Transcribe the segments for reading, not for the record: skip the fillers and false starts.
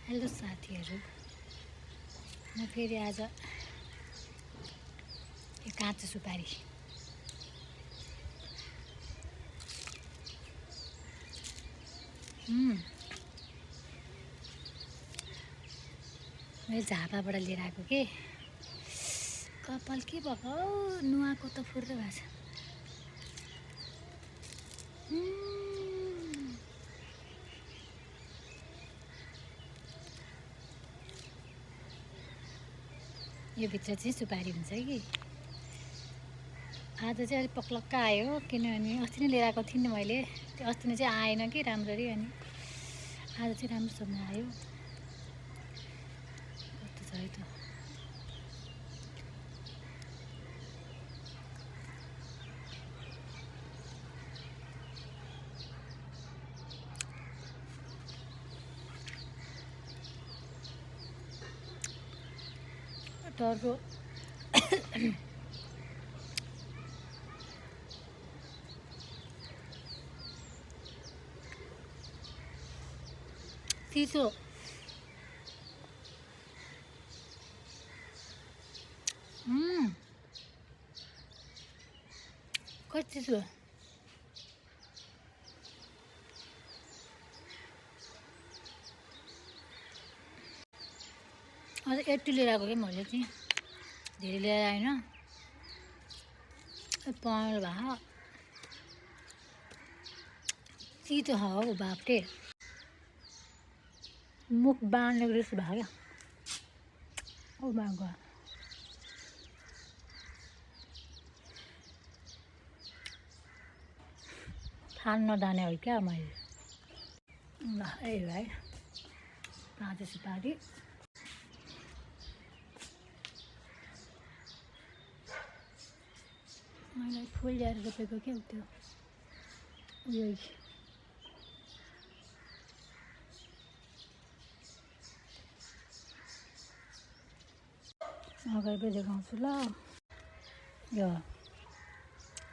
Hello साथीहरू, म फेरि आज यो काँचो सुपारी मैले झापाबाट लिएर आएको के कपाल के भएको नुहाको त फुर्र भएको छ। यो भित्र चाहिँ सुपारी हुन्छ कि आज चाहिँ अलिक पक्लक्क आयो, किनभने अस्ति नै लिएर आएको थिएँ नि मैले। त्यो अस्ति नै चाहिँ आएन कि राम्ररी, अनि आज चाहिँ राम्रोसँग आयो। कस्तो छ है त। टर्को चिसो कति चिसो। अझ 80 लिएर आएको क्या मैले चाहिँ, धेरै लिएर आएन। पहेँलो भयो, चितो हौ बाफ्रे, मुख बाँड्नेको जस्तो भयो क्या। ओ माय गॉड, खान नजाने हो क्या मैले। ल ए भाइ काँचो सुपारी मैले फुल ल्याएर रोपेको क्या त्यो उयो। अगाडि पनि देखाउँछु ल। यो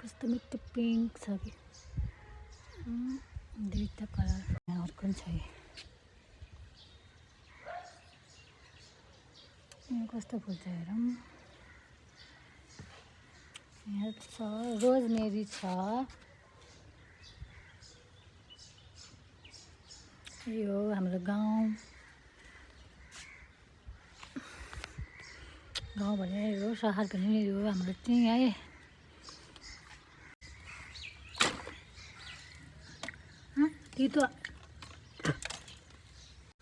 कस्तो मिठो पिङ्क छ कि, दुईवटा कलर। अर्को पनि छ यो कस्तो फुल्छ हेरौँ। यहाँ छ रोजमेरी छ, यो हाम्रो गाउँ भने यो, सहर भने यो हाम्रो चाहिँ है। तितो